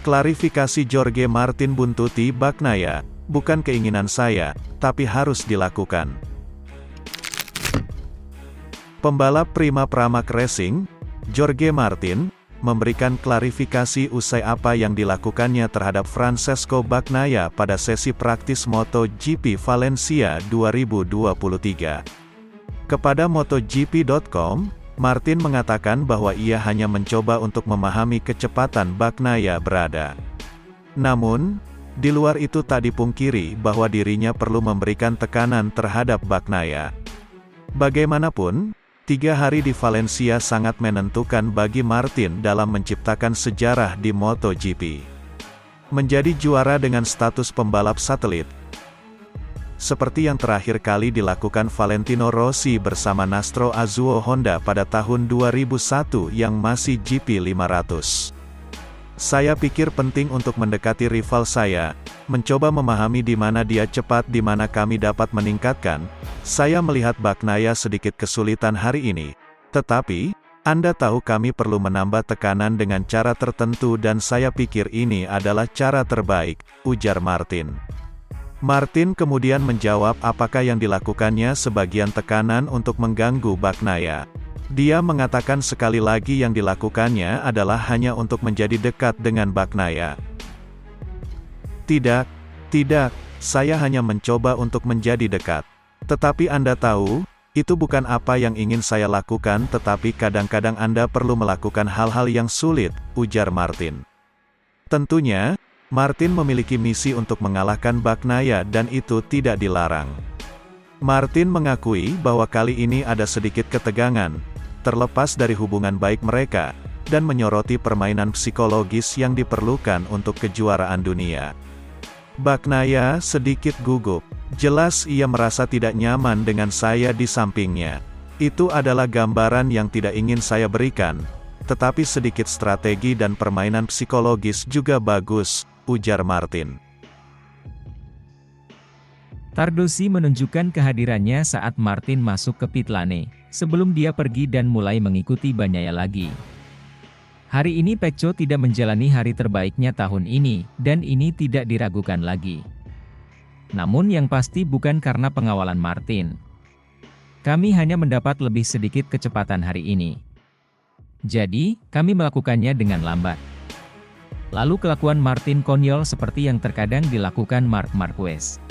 Klarifikasi Jorge Martin buntuti Bagnaia, bukan keinginan saya, tapi harus dilakukan. Pembalap Prima Pramac Racing, Jorge Martin, memberikan klarifikasi usai apa yang dilakukannya terhadap Francesco Bagnaia pada sesi praktis MotoGP Valencia 2023. Kepada MotoGP.com, Martin mengatakan bahwa ia hanya mencoba untuk memahami kecepatan Bagnaia berada. Namun, di luar itu tak dipungkiri bahwa dirinya perlu memberikan tekanan terhadap Bagnaia. Bagaimanapun, 3 hari di Valencia sangat menentukan bagi Martin dalam menciptakan sejarah di MotoGP. Menjadi juara dengan status pembalap satelit, seperti yang terakhir kali dilakukan Valentino Rossi bersama Nastro Azzurro Honda pada tahun 2001 yang masih GP 500. Saya pikir penting untuk mendekati rival saya, mencoba memahami di mana dia cepat, di mana kami dapat meningkatkan. Saya melihat Bagnaia sedikit kesulitan hari ini, tetapi Anda tahu kami perlu menambah tekanan dengan cara tertentu dan saya pikir ini adalah cara terbaik, ujar Martin. Martin kemudian menjawab apakah yang dilakukannya sebagian tekanan untuk mengganggu Bagnaia. Dia mengatakan sekali lagi yang dilakukannya adalah hanya untuk menjadi dekat dengan Bagnaia. Tidak, saya hanya mencoba untuk menjadi dekat. Tetapi Anda tahu, itu bukan apa yang ingin saya lakukan, tetapi kadang-kadang Anda perlu melakukan hal-hal yang sulit, ujar Martin. Tentunya, Martin memiliki misi untuk mengalahkan Bagnaia dan itu tidak dilarang. Martin mengakui bahwa kali ini ada sedikit ketegangan, terlepas dari hubungan baik mereka, dan menyoroti permainan psikologis yang diperlukan untuk kejuaraan dunia. Bagnaia sedikit gugup. Jelas ia merasa tidak nyaman dengan saya di sampingnya. Itu adalah gambaran yang tidak ingin saya berikan, tetapi sedikit strategi dan permainan psikologis juga bagus, ujar Martin. Tardosi menunjukkan kehadirannya saat Martin masuk ke pit lane, sebelum dia pergi dan mulai mengikuti Bagnaia lagi. Hari ini Pecco tidak menjalani hari terbaiknya tahun ini, dan ini tidak diragukan lagi. Namun yang pasti bukan karena pengawalan Martin. Kami hanya mendapat lebih sedikit kecepatan hari ini. Jadi, kami melakukannya dengan lambat. Lalu kelakuan Martin konyol seperti yang terkadang dilakukan Marc Marquez.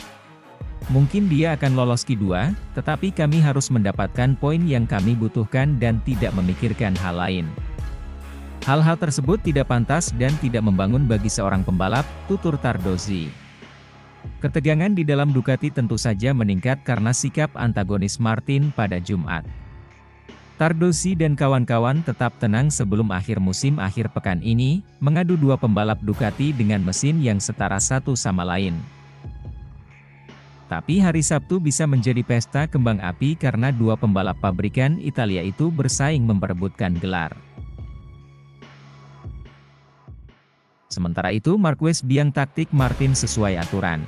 Mungkin dia akan lolos Q2, tetapi kami harus mendapatkan poin yang kami butuhkan dan tidak memikirkan hal lain. Hal-hal tersebut tidak pantas dan tidak membangun bagi seorang pembalap, tutur Tardosi. Ketegangan di dalam Ducati tentu saja meningkat karena sikap antagonis Martin pada Jumat. Tardosi dan kawan-kawan tetap tenang sebelum akhir musim akhir pekan ini, mengadu dua pembalap Ducati dengan mesin yang setara satu sama lain. Tapi hari Sabtu bisa menjadi pesta kembang api karena dua pembalap pabrikan Italia itu bersaing memperebutkan gelar. Sementara itu Marquez biang taktik Martin sesuai aturan.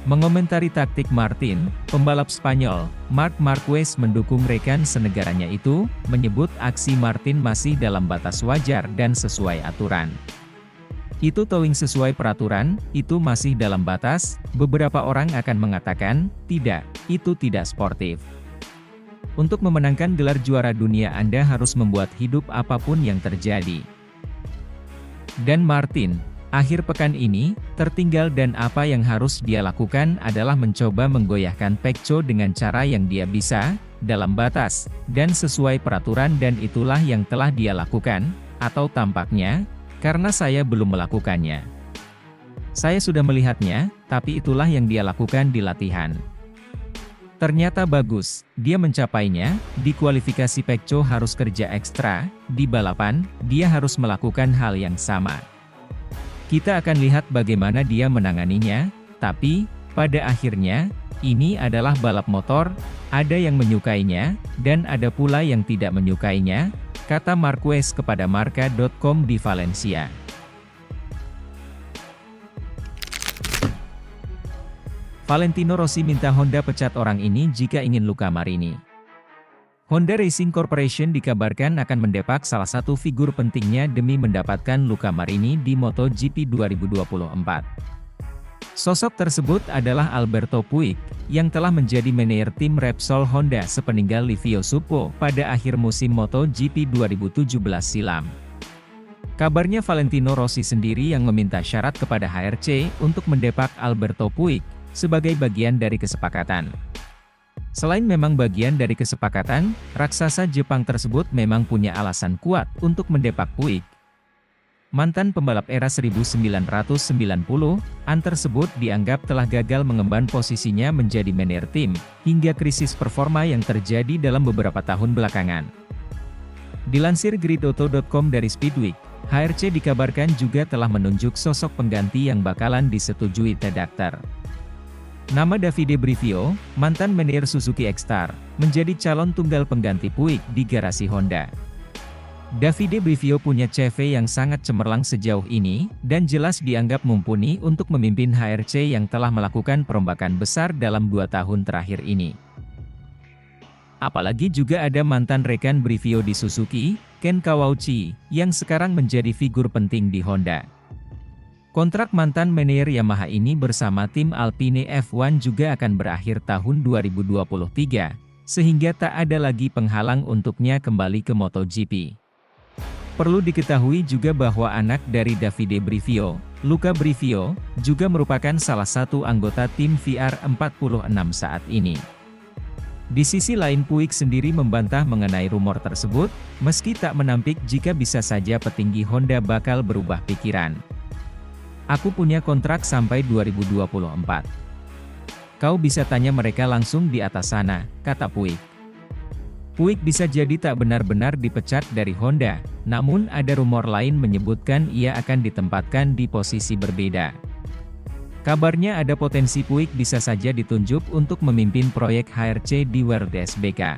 Mengomentari taktik Martin, pembalap Spanyol, Marc Marquez mendukung rekan senegaranya itu, menyebut aksi Martin masih dalam batas wajar dan sesuai aturan. Itu towing sesuai peraturan, itu masih dalam batas. Beberapa orang akan mengatakan, tidak, itu tidak sportif. Untuk memenangkan gelar juara dunia Anda harus membuat hidup apapun yang terjadi. Dan Martin, akhir pekan ini, tertinggal dan apa yang harus dia lakukan adalah mencoba menggoyahkan Pecco dengan cara yang dia bisa, dalam batas, dan sesuai peraturan dan itulah yang telah dia lakukan, atau tampaknya, karena saya belum melakukannya. Saya sudah melihatnya, tapi itulah yang dia lakukan di latihan. Ternyata bagus, dia mencapainya. Di kualifikasi Pecco harus kerja ekstra, di balapan, dia harus melakukan hal yang sama. Kita akan lihat bagaimana dia menanganinya, tapi, pada akhirnya, ini adalah balap motor, ada yang menyukainya, dan ada pula yang tidak menyukainya, kata Marquez kepada Marca.com di Valencia. Valentino Rossi minta Honda pecat orang ini jika ingin Luca Marini. Honda Racing Corporation dikabarkan akan mendepak salah satu figur pentingnya demi mendapatkan Luca Marini di MotoGP 2024. Sosok tersebut adalah Alberto Puig, yang telah menjadi manajer tim Repsol Honda sepeninggal Livio Suppo pada akhir musim MotoGP 2017 silam. Kabarnya Valentino Rossi sendiri yang meminta syarat kepada HRC untuk mendepak Alberto Puig, sebagai bagian dari kesepakatan. Selain memang bagian dari kesepakatan, raksasa Jepang tersebut memang punya alasan kuat untuk mendepak Puig. Mantan pembalap era 1990-an tersebut dianggap telah gagal mengemban posisinya menjadi manajer tim, hingga krisis performa yang terjadi dalam beberapa tahun belakangan. Dilansir gridauto.com dari Speedweek, HRC dikabarkan juga telah menunjuk sosok pengganti yang bakalan disetujui terdaftar. Nama Davide Brivio, mantan manajer Suzuki X-Star, menjadi calon tunggal pengganti Puig di garasi Honda. Davide Brivio punya CV yang sangat cemerlang sejauh ini, dan jelas dianggap mumpuni untuk memimpin HRC yang telah melakukan perombakan besar dalam 2 tahun terakhir ini. Apalagi juga ada mantan rekan Brivio di Suzuki, Ken Kawauchi, yang sekarang menjadi figur penting di Honda. Kontrak mantan manajer Yamaha ini bersama tim Alpine F1 juga akan berakhir tahun 2023, sehingga tak ada lagi penghalang untuknya kembali ke MotoGP. Perlu diketahui juga bahwa anak dari Davide Brivio, Luca Brivio, juga merupakan salah satu anggota tim VR46 saat ini. Di sisi lain Puig sendiri membantah mengenai rumor tersebut, meski tak menampik jika bisa saja petinggi Honda bakal berubah pikiran. Aku punya kontrak sampai 2024. Kau bisa tanya mereka langsung di atas sana, kata Puig. Puig bisa jadi tak benar-benar dipecat dari Honda, namun ada rumor lain menyebutkan ia akan ditempatkan di posisi berbeda. Kabarnya ada potensi Puig bisa saja ditunjuk untuk memimpin proyek HRC di WRC SBK.